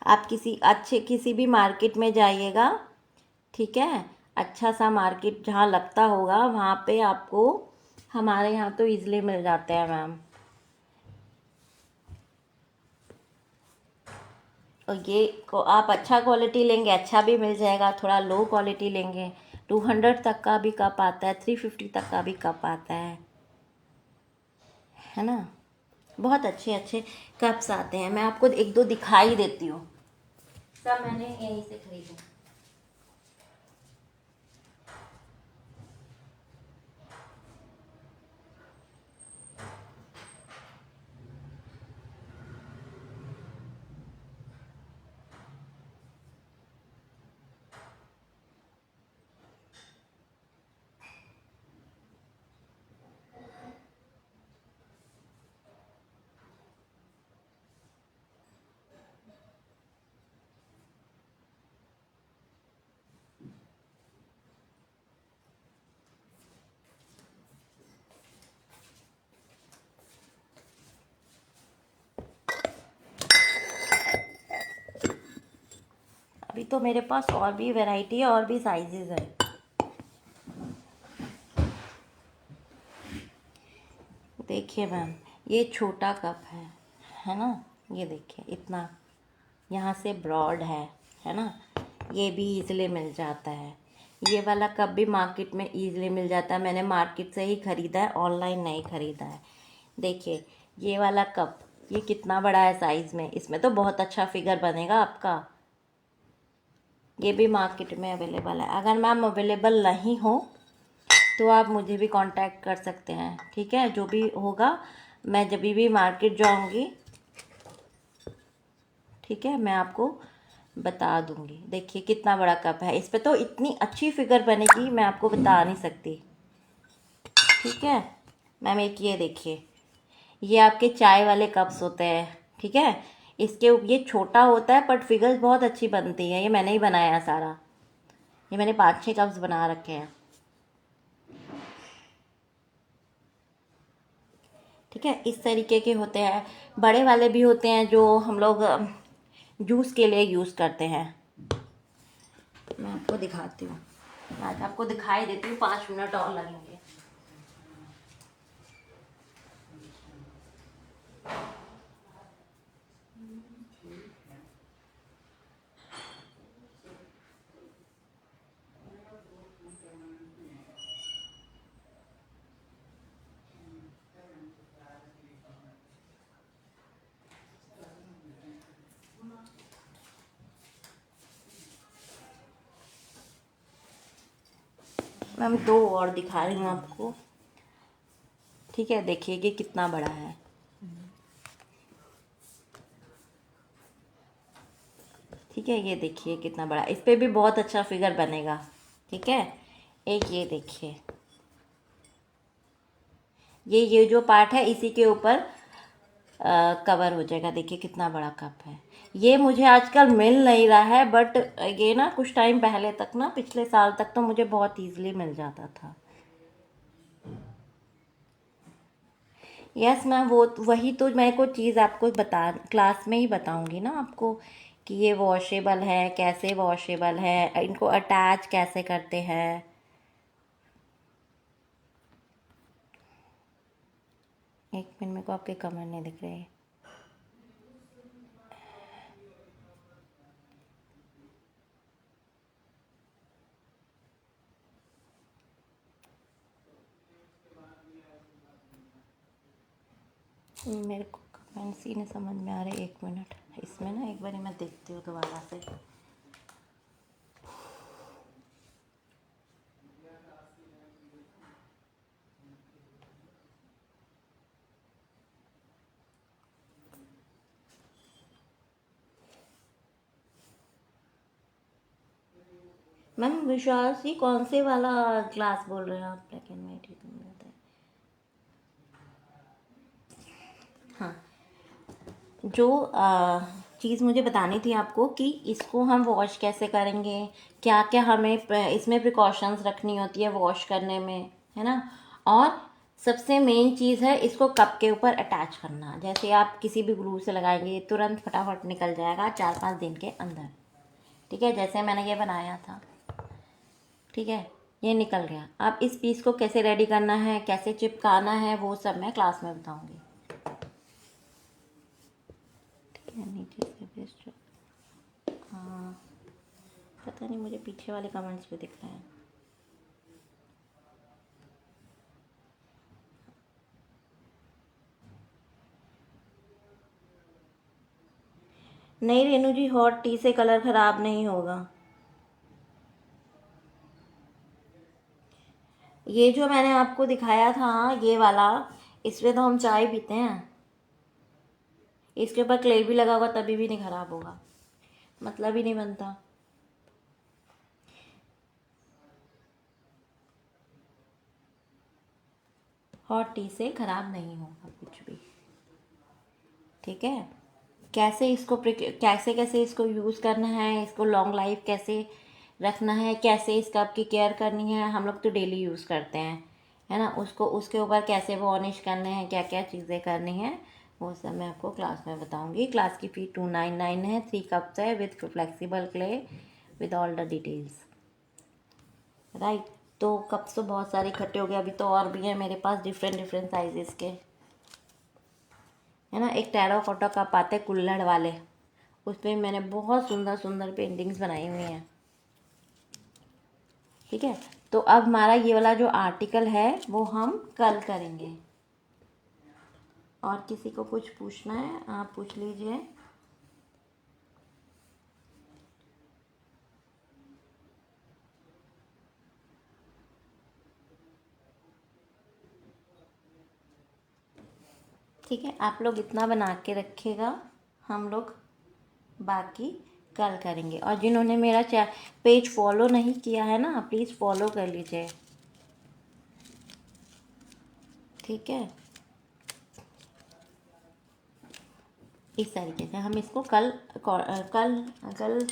Speaker 1: आप किसी भी मार्केट में जाइएगा, ठीक है, अच्छा सा मार्केट जहाँ लगता होगा वहाँ पे आपको, हमारे यहाँ तो इजीली मिल जाते हैं मैम। और ये को आप अच्छा क्वालिटी लेंगे अच्छा भी मिल जाएगा, थोड़ा लो क्वालिटी लेंगे 200 तक का भी कप आता है, 350 तक का भी कप आता है ना। बहुत अच्छे अच्छे कप्स आते हैं, मैं आपको एक दो दिखाई देती हूँ, सब मैंने यहीं से खरीदे। अभी तो मेरे पास और भी वैरायटी है, और भी साइजेस है। देखिए मैम, ये छोटा कप है ना, ये देखिए इतना यहाँ से ब्रॉड है ना, ये भी ईज़िली मिल जाता है। ये वाला कप भी मार्केट में ईज़िली मिल जाता है, मैंने मार्केट से ही ख़रीदा है, ऑनलाइन नहीं ख़रीदा है। देखिए ये वाला कप, ये कितना बड़ा है साइज़ में, इसमें तो बहुत अच्छा फिगर बनेगा आपका। ये भी मार्केट में अवेलेबल है। अगर मैम अवेलेबल नहीं हो तो आप मुझे भी कांटेक्ट कर सकते हैं, ठीक है। जो भी होगा मैं जब भी मार्केट जाऊंगी, ठीक है, मैं आपको बता दूंगी। देखिए कितना बड़ा कप है, इस पे तो इतनी अच्छी फिगर बनेगी मैं आपको बता नहीं सकती, ठीक है मैम। एक ये देखिए, ये आपके चाय वाले कप्स होते हैं, ठीक है। इसके ये छोटा होता है बट फिगर्स बहुत अच्छी बनती है। ये मैंने ही बनाया है सारा, ये मैंने 5-6 कप्स बना रखे हैं, ठीक है। इस तरीके के होते हैं। बड़े वाले भी होते हैं जो हम लोग जूस के लिए यूज़ करते हैं। मैं आपको दिखाती हूँ, आज आपको दिखाई देती हूँ, 5 मिनट और लगेंगे। मैम 2 और दिखा रही हूँ आपको, ठीक है। देखिए कि कितना बड़ा है, ठीक है। ये देखिए कितना बड़ा, इस पर भी बहुत अच्छा फिगर बनेगा, ठीक है। एक ये देखिए, ये जो पार्ट है इसी के ऊपर कवर हो जाएगा। देखिए कितना बड़ा कप है। ये मुझे आजकल मिल नहीं रहा है, बट ये ना कुछ टाइम पहले तक ना, पिछले साल तक तो मुझे बहुत ईजिली मिल जाता था। यस मैम, वो वही तो मैं को चीज़ आपको बता, क्लास में ही बताऊंगी ना आपको कि ये वॉशेबल है, कैसे वॉशेबल है, इनको अटैच कैसे करते हैं। एक मिनट, मेरे को आपके कमेंट नहीं दिख रहे। मेरे को कमेंट्स ही नहीं समझ में आ रहे। 1 मिनट, इसमें ना एक बार मैं देखती हूँ दोबारा से। मैम विश्वास जी, कौन से वाला क्लास बोल रहे हैं आप? ब्लैक एंड वाइट ही तो मिलता है। हाँ, जो चीज़ मुझे बतानी थी आपको कि इसको हम वॉश कैसे करेंगे, क्या क्या हमें इसमें प्रिकॉशंस रखनी होती है वॉश करने में, है ना। और सबसे मेन चीज़ है इसको कप के ऊपर अटैच करना। जैसे आप किसी भी ग्लू से लगाएंगे तुरंत फटाफट निकल जाएगा 4-5 दिन के अंदर, ठीक है। जैसे मैंने ये बनाया था, ठीक है, ये निकल गया। आप इस पीस को कैसे रेडी करना है, कैसे चिपकाना है, वो सब मैं क्लास में बताऊंगी, ठीक है। नीचे से बेस्ट, हाँ, पता नहीं मुझे पीछे वाले कमेंट्स पे दिख रहे हैं। नहीं रेनू जी, हॉट टी से कलर ख़राब नहीं होगा। ये जो मैंने आपको दिखाया था, ये वाला, इसमें तो हम चाय पीते हैं, इसके ऊपर क्ले भी लगा होगा तभी भी नहीं ख़राब होगा, मतलब ही नहीं बनता। हॉट टी से ख़राब नहीं होगा कुछ भी, ठीक है। कैसे इसको कैसे कैसे इसको यूज़ करना है, इसको लॉन्ग लाइफ कैसे रखना है, कैसे इसका आपकी केयर करनी है, हम लोग तो डेली यूज़ करते हैं, है ना। उसको उसके ऊपर कैसे वॉर्निश करने हैं, क्या क्या चीज़ें करनी है, वो सब मैं आपको क्लास में बताऊंगी। क्लास की फ़ी 299 है, 3 कप्स है with flexible clay with all the details, right. तो कप्स तो बहुत सारे इकट्ठे हो गए, अभी तो और भी है मेरे पास डिफरेंट डिफरेंट साइजेस के, है ना। एक टेराकोटा कप आते हैं कुल्हड़ वाले, उस पर मैंने बहुत सुंदर सुंदर पेंटिंग्स बनाई हुई हैं। ठीक है, तो अब हमारा ये वाला जो आर्टिकल है वो हम कल करेंगे। और किसी को कुछ पूछना है आप पूछ लीजिए। ठीक है, आप लोग इतना बना के रखिएगा, हम लोग बाकी कल करेंगे। और जिन्होंने मेरा पेज फॉलो नहीं किया है ना, प्लीज़ फॉलो कर लीजिए। ठीक है, इस तरीके से हम इसको कल कल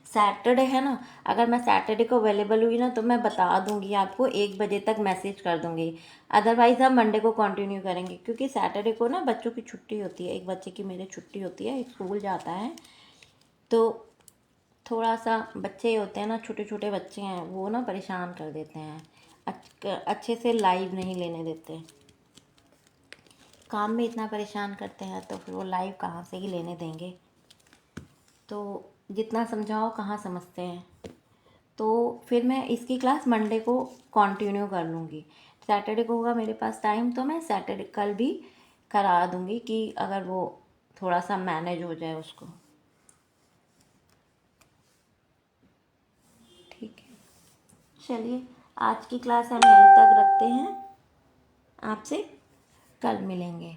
Speaker 1: सैटरडे है ना, अगर मैं सैटरडे को अवेलेबल हुई ना तो मैं बता दूंगी आपको, 1 बजे तक मैसेज कर दूंगी। अदरवाइज़ हम मंडे को कंटिन्यू करेंगे, क्योंकि सैटरडे को ना बच्चों की छुट्टी होती है, एक बच्चे की मेरे छुट्टी होती है, स्कूल जाता है। तो थोड़ा सा बच्चे होते हैं ना, छोटे छोटे बच्चे हैं, वो ना परेशान कर देते हैं, अच्छे से लाइव नहीं लेने देते, काम में इतना परेशान करते हैं, तो फिर वो लाइव कहाँ से ही लेने देंगे। तो जितना समझाओ कहाँ समझते हैं। तो फिर मैं इसकी क्लास मंडे को कंटिन्यू कर लूँगी। सैटरडे को होगा मेरे पास टाइम, तो मैं सैटरडे कल भी करा दूँगी, कि अगर वो थोड़ा सा मैनेज हो जाए उसको। ठीक है, चलिए आज की क्लास हम यहीं तक रखते हैं, आपसे कल मिलेंगे।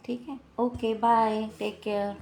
Speaker 1: ठीक है, ओके बाय, टेक केयर।